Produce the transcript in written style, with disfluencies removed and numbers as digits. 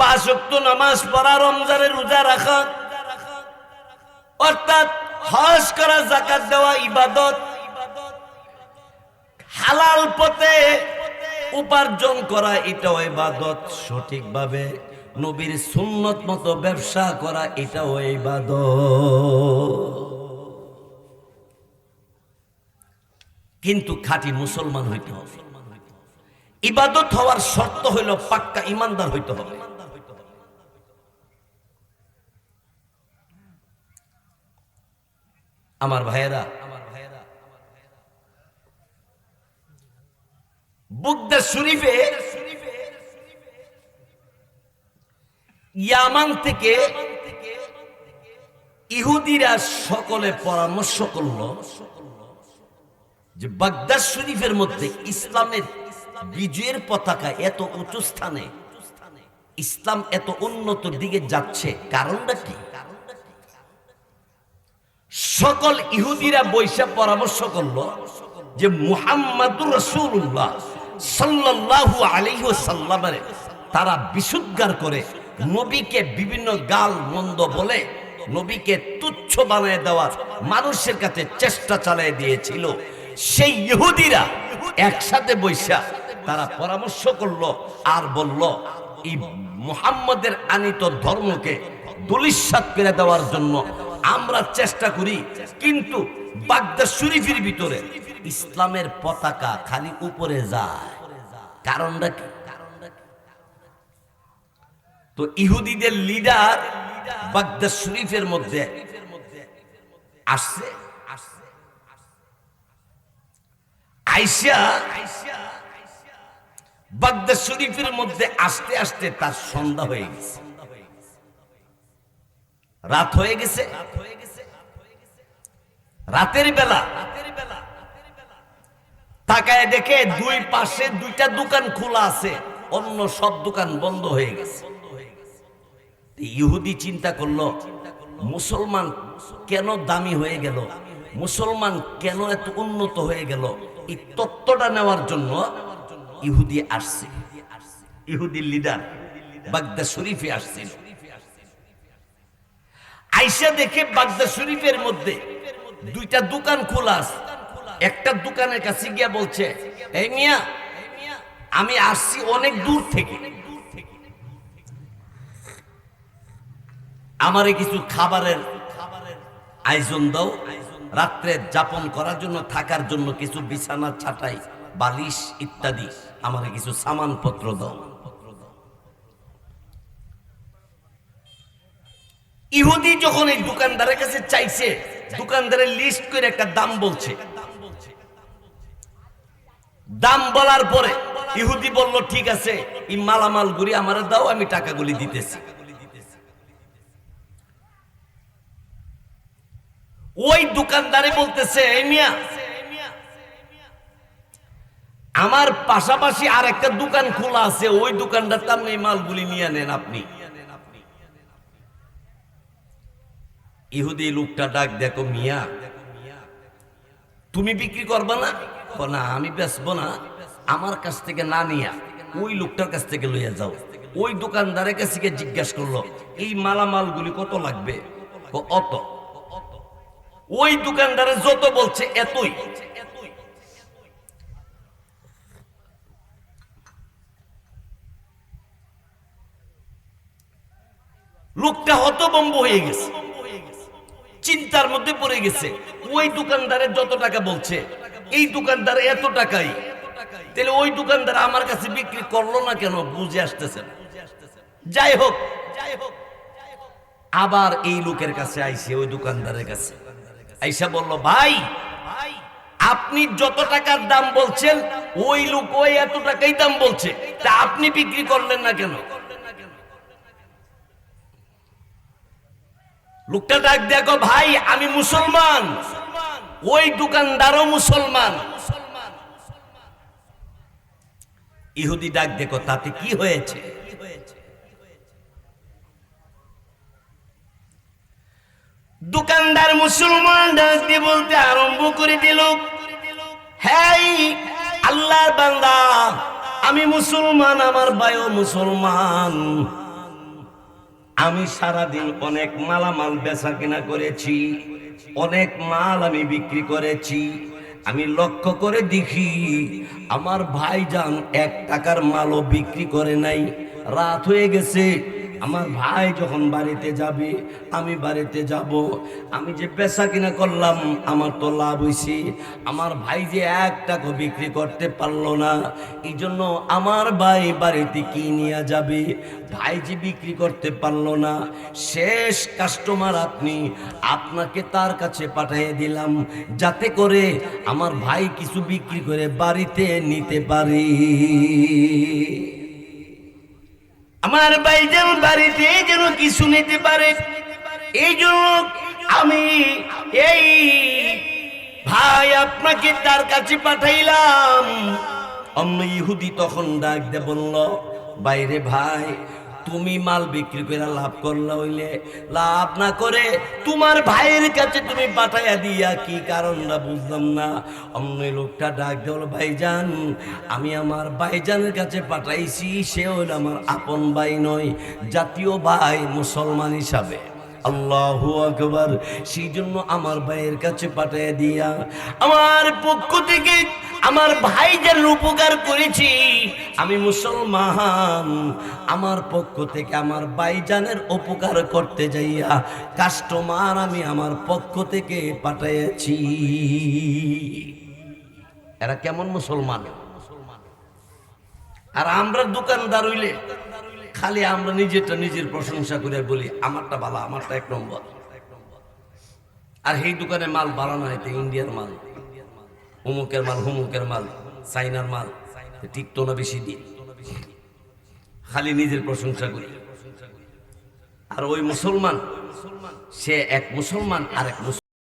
5 ওয়াক্ত নামাজ পড়া, রমজানের রোজা রাখা, অর্থাৎ হজ করা, যাকাত দেওয়া ইবাদত, হালাল পথে উপার্জন করা এটাও ইবাদত, সঠিকভাবে নবীর সুন্নত মতো ব্যবসা করা এটাও ইবাদত। কিন্তু খাঁটি মুসলমান হইতে হবে। ইবাদত হওয়ার শর্ত হইল পাক্কা ইমানদার হইতে হবে। আমার ভাইয়েরা, বুগদা শরীফে ইয়ামান থেকে ইহুদিরা সকলে পরামর্শ করল যে বাগদাদ শরীফের মধ্যে ইসলামের বিজয়ের পতাকা এত উঁচু স্থানে, ইসলাম এত উন্নত দিকে যাচ্ছে, কারণটা কি? সকল ইহুদিরা বৈশা পরামর্শ করল যে মুহাম্মাদুর রাসূলুল্লাহ সাল্লাল্লাহু আলাইহি ওয়াসাল্লামের তারা বিশুদ্ধার করে নবীকে বিভিন্ন গাল মন্দ বলে নবীকে তুচ্ছ বানিয়ে দেওয়ার মানুষের কাছে চেষ্টা চালিয়ে দিয়েছিল। সেই ইহুদিরা একসাথে বৈশা তারা পরামর্শ করলো আর বলল, এই মুহাম্মাদের আনিত ধর্মকে ধূলিসাৎ করে দেওয়ার জন্য আমরা চেষ্টা করি, কিন্তু বাগদাদ শরীফের ভিতরে ইসলামের পতাকা খালি উপরে যায়, কারণটা কি? তো ইহুদিদের লিডার বাগদাদ শরীফের মধ্যে আসছে, আয়েশা বাগদাদ শরীফের মধ্যে আসতে আসতে তার সন্ধ্যা হয়ে গেছে, রাত হয়ে গেছে। রাতের বেলা তাকায় দেখে দুই পাশে দুইটা দোকান খোলা আছে, অন্য সব দোকান বন্ধ হয়ে গেছে। ইহুদি চিন্তা করলো, মুসলমান কেন দামি হয়ে গেল, মুসলমান কেন এত উন্নত হয়ে গেল, এই তত্ত্বটা নেওয়ার জন্য ইহুদি আসছে। ইহুদি লিডার বাগদাদ শরীফে আসছিল। আয়েশা দেখে বাগদাদ শরীফের মধ্যে দুইটা দোকান খোলা আছে। একটা দোকানের কাছে গিয়া বলছে, এই মিয়া, আমি আসছি অনেক দূর থেকে, আমারে কিছু খাবারের আয়োজন দাও, রাত্রে যাপন করার জন্য, থাকার জন্য কিছু বিছানা ছাটাই, বালিশ ইত্যাদি, আমারে কিছু সামানপত্র দাও। ইহুদি যখন এই দোকানদারের কাছে চাইছে, দোকানদারের লিস্ট করে একটা দাম বলছে। দাম বলার পরে ইহুদি বলল, ঠিক আছে, এই মালামাল গুলি আমারে দাও, আমি টাকাগুলি দিতেছি। ওই দোকানদারে বলতেছে, এই মিয়া, আমার পাশাপাশি আর একটা দোকান খোলা আছে, ওই দোকানটার দাম এই মালগুলি নিয়ে নেন আপনি। ইহুদি লোকটা ডাক, দেখো মিয়া, তুমি বিক্রি করবা না? না, আমি বেচবো না, আমার কাছ থেকে না নিয়া ওই লোকটার কাছ থেকে লইয়া যাও। ওই দোকানদারের কাছে জিজ্ঞাসা করলো, এই মালামালগুলি কত লাগবে? অত। ওই দোকানদারে যত বলছে এতই। লোকটা হতভম্ব হয়ে গেছে, চিন্তার মধ্যে পড়ে গেছে। ওই দোকানদারের যত টাকা বলছে, এই দোকানদার এত টাকাই, তাহলে ওই দোকানদার আমার কাছে বিক্রি করলো না কেন? বুঝে আসতেছে। যাই হোক, আবার এই লোকের কাছে আইসে, ওই দোকানদারের কাছে আইসা বলল, ভাই, আপনি যত টাকার দাম বলছেন, ওই লোক ওই এত টাকাই দাম বলছে, তা আপনি বিক্রি করলেন না কেন? লোকটা ডাক, দেখো ভাই, আমি মুসলমান, ওই দোকানদারও মুসলমান। ইহুদি ডাক, দেখো তাতে কি হয়েছে? দোকানদার মুসলমান ডাক দিয়ে বলতে আরম্ভ করে দিল, হ্যাঁ আল্লাহর বান্দা, আমি মুসলমান, আমার ভাইও মুসলমান, আমি সারাদিন অনেক মালামাল বেচা কিনা করেছি, অনেক মাল আমি বিক্রি করেছি। আমি লক্ষ্য করে দেখি আমার ভাইজান 1 টাকার মালও বিক্রি করে নাই। রাত হয়ে গেছে, আমার ভাই যখন বাড়িতে যাবে আমি বাড়িতে যাব, আমি যে বেচা কিনা করলাম আমার তো লাভ হইছে, আমার ভাই যে 1 টাকা বিক্রি করতে পারলো না, এই জন্য আমার ভাই বাড়িতে কি নিয়ে যাবে? ভাই যে বিক্রি করতে পারলো না, শেষ কাস্টমার আপনি, আপনাকে তার কাছে পাঠিয়ে দিলাম যাতে করে আমার ভাই কিছু বিক্রি করে বাড়িতে নিতে পারে। আমার ভাই যেন বাড়িতে যেন কিছু নিতে পারে, এই জন্য আমি এই ভাই আপনাকে তার কাছে পাঠাইলাম। অন্য ইহুদি তখন ডাক দিয়ে বলল, বাইরে ভাই, তুমি মাল বিক্রি করে লাভ করলা, হইলে লাভ না করে তোমার ভাইয়ের কাছে তুমি পাঠাইয়া দিয়া কি কারণটা বুঝলাম না। অন্য লোকটা ডাক দিল, ভাইজান আমি আমার ভাইজানের কাছে পাঠাইছি, সে হইল আমার আপন ভাই নয়, জাতীয় ভাই মুসলমান হিসাবে। আল্লাহু আকবার। সেই জন্য আমার ভাইয়ের কাছে পাঠিয়ে দিয়া আমার পক্ষ থেকে আমার ভাইদের উপকার করেছি। আমি মুসলমান, আমার পক্ষ থেকে আমার ভাইজানের উপকার করতে যাইয়া কাস্টমার আমি আমার পক্ষ থেকে পাঠিয়েছি। এরা কেমন মুসলমান? আর আমরা দোকানদার হইলে খালি আমরা নিজেরটা নিজের প্রশংসা করে বলি, আমারটা ভালো, আমারটা 1 নম্বর। আর এই দোকানে মাল ভালো না, এটা ইন্ডিয়ার মাল, অমুকের মাল, হুমুকের মাল, চাইনার মাল, টিকতো না বেশি দিন, খালি নিজের প্রশংসা করি। আর ওই মুসলমান, সে এক মুসলমান আর এক মুসলমান